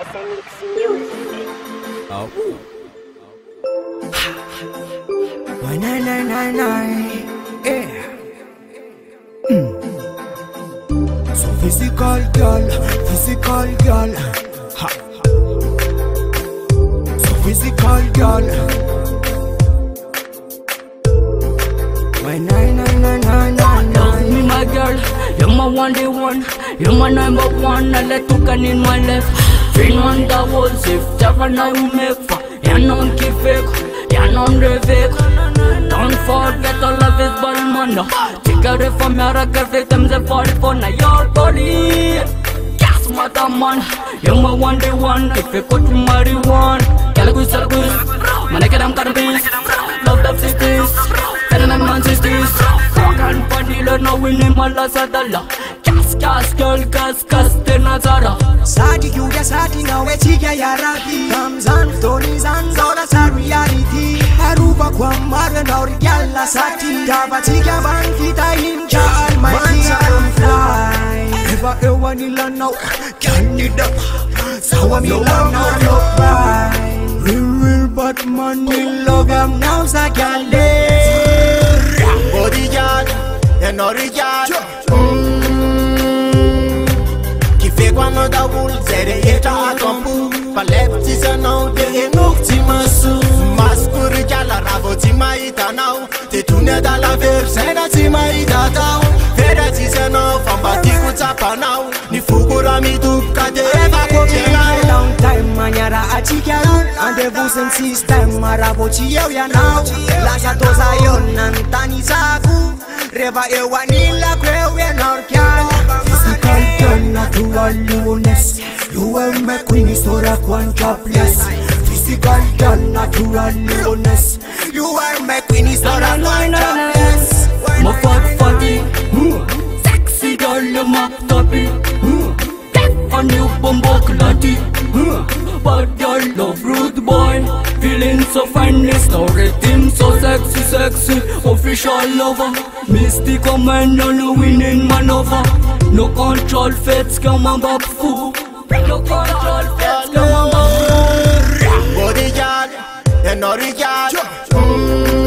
SMX Music. Oh. Why nine, yeah. So physical girl, ha. So physical girl. Why nine. Love me, my girl, you're my one, you're my number one. I let you can in my life. Train on the walls, if ever I will make for. You're not keep fake, you're not fake. Don't forget all love is balmano. Take a ref from your victims and fall for your body. Gas mother man, you're my one. If you could marry one, Calagus, Manakadam Carabis, love the sisters, Ferdinand sisters. And Padilla now winning Malasadala. Gas, girl, gas, Tenazara. Sati Yuga Sati now a chica yaraki. Comes on, Tony's and Zola reality. Aruba Kwamara now Gala Sati. Gavatika Bankita in Chal, my fly. Never vanilla now, can it up? So I'm your love now, no cry. Real, but money love am now, Sakale. Bodyguard, and original. Quando da vulzere e ta tombu Palepti se nou de enukti masu Maskuri jala ravo ti maita nau Te tune da la versena ti maita tau Vede ti se nou famba ti kutapa nau Ni fugura mi dupka de eva kopena Long time manyara achika Rendezvous în sistem Marabo ci eu ya nau Lascia toza yon antani saku Reva eu anila creu e norchian Physical girl naturalness You are my queen istora quanta bless Physical girl naturalness You are my queen istora quanta bless My fatty, sexy girl, you're my toppy. On you bumbo clatti. But your love rude boy, feeling so fine, it's no rhythm, so sexy, official lover. Mystic command on the winning maneuver. No control fits, come on back fool. No control fits, come on back fool. Bodyguard, and original.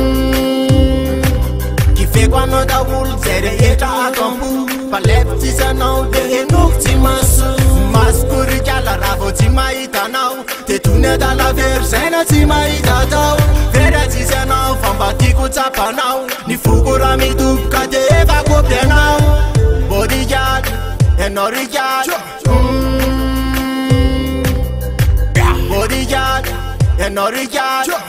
Kife quando da vulzere e ta tombu Palepti se nou de enukti masu Maskuri jala ravo ti maita nau Te tune da la versena ti maita tau Vede ti se nou famba ti kutapa nau Ni fugura mi dupka de eva kopte nau Bodyguard, and original. Bodyguard, and original.